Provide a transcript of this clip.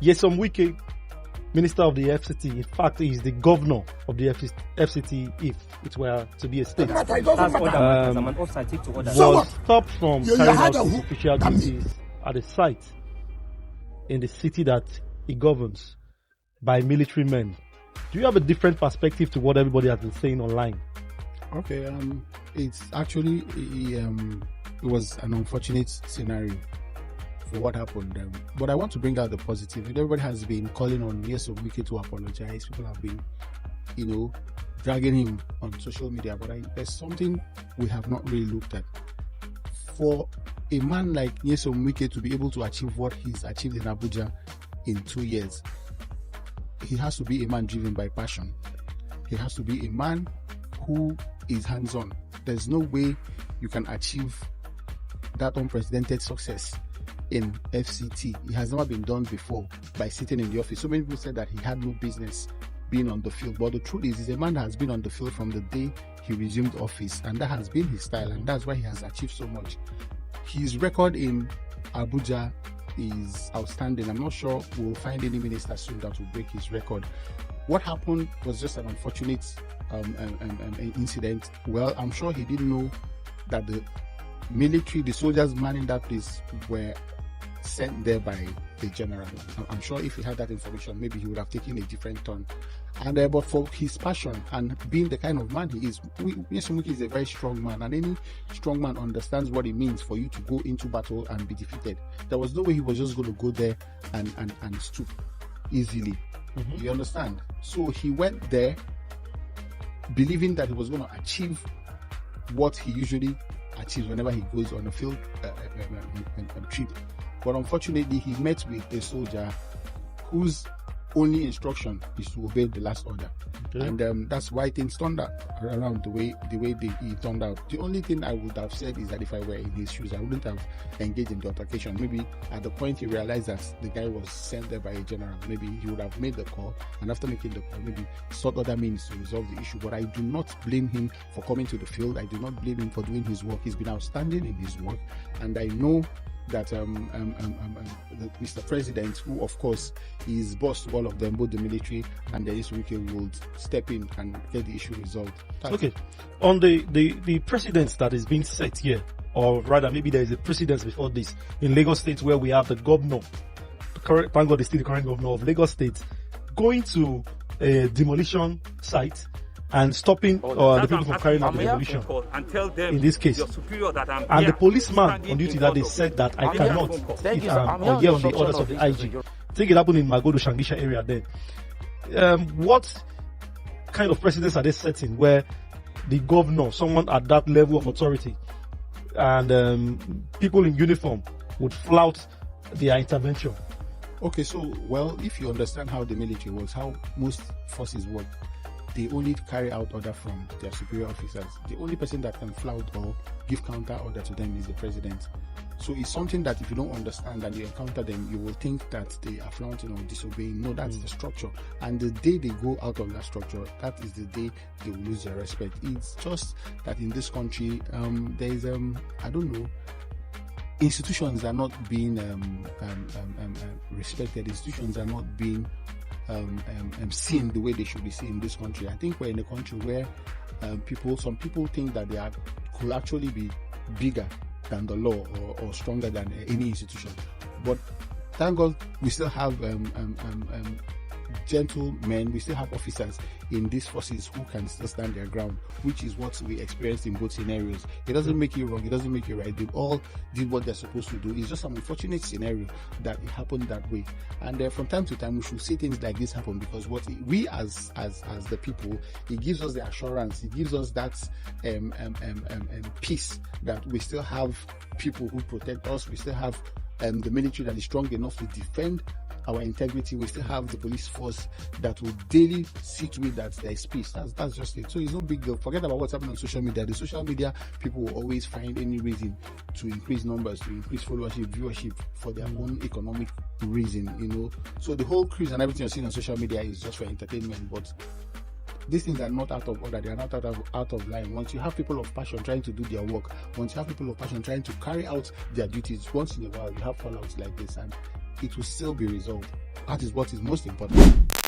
Nyesom Wike, Minister of the FCT, in fact, he is the governor of the FCT if it were to be a state. That's order. I'm an officer. Take to order. Was stopped from carrying out his official duties at a site in the city that he governs by military men. Do you have a different perspective to what everybody has been saying online? Okay, it's actually it was an unfortunate scenario for what happened. But I want to bring out the positive. Everybody has been calling on Nyesom Wike to apologize. People have been, dragging him on social media. But there's something we have not really looked at. For a man like Nyesom Wike to be able to achieve what he's achieved in Abuja in 2 years, he has to be a man driven by passion. He has to be a man who is hands-on. There's no way you can achieve that unprecedented success in FCT. It has never been done before by sitting in the office. So many people said that he had no business being on the field, but the truth is he's a man that has been on the field from the day he resumed office, and that has been his style, and that's why he has achieved so much. His record in Abuja is outstanding. I'm not sure we'll find any minister soon that will break his record. What happened was just an unfortunate incident. Well, I'm sure he didn't know that the military, the soldiers manning that place were sent there by the general. I'm sure if he had that information, maybe he would have taken a different turn. And but for his passion and being the kind of man he is, Nyesom Wike is a very strong man, and any strong man understands what it means for you to go into battle and be defeated. There was no way he was just going to go there and stoop easily. Mm-hmm. You understand? So he went there believing that he was going to achieve what he usually achieves whenever he goes on a field trip. But unfortunately, he met with a soldier whose only instruction is to obey the last order. Okay. And that's why things turned out around the way it turned out. The only thing I would have said is that if I were in his shoes, I wouldn't have engaged in the altercation. Maybe at the point he realized that the guy was sent there by a general, maybe he would have made the call, and after making the call, maybe sought other means to resolve the issue. But I do not blame him for coming to the field. I do not blame him for doing his work. He's been outstanding in his work, and I know that Mr. President, who of course is boss to all of them, both the military and the Nyesom Wike, would step in and get the issue resolved. Okay. On the precedence that is being set here, or rather maybe there is a precedence before this, in Lagos State where we have the governor, thank God, the current governor of Lagos State, going to a demolition site and stopping the people from carrying out the demolition in this case. And the policeman on duty that they said that I cannot, if I'm here on the orders of the IG. I think it happened in Magodo Shangisha area then. What kind of precedents are they setting where the governor, someone at that level of authority, and people in uniform would flout their intervention? Okay, so, well, if you understand how the military works, how most forces work, they only carry out order from their superior officers. The only person that can flout or give counter order to them is the president. So it's something that if you don't understand and you encounter them, you will think that they are flaunting or disobeying. No, that's the structure. And the day they go out of that structure, that is the day they will lose their respect. It's just that in this country, there is, I don't know, institutions are not being respected. Institutions are not being seen the way they should be seen in this country. I think we're in a country where some people think that they could actually be bigger than the law or stronger than any institution. But thank God we still have gentlemen, we still have officers in these forces who can still stand their ground, which is what we experienced in both scenarios. It doesn't make you wrong, it doesn't make you right. They all did what they're supposed to do. It's just an unfortunate scenario that it happened that way. And from time to time, we should see things like this happen, because we as the people, it gives us the assurance, it gives us that peace that we still have people who protect us. We still have the military that is strong enough to defend our integrity. We still have the police force that will daily see to it that there is peace. That's just it. So it's no big deal. Forget about what's happening on social media. The social media people will always find any reason to increase numbers, to increase followership, viewership for their own economic reason, So the whole cruise and everything you're seeing on social media is just for entertainment, but these things are not out of order. They are not out of line. Once you have people of passion trying to do their work, once you have people of passion trying to carry out their duties, once in a while you have fallouts like this, and it will still be resolved. That is what is most important.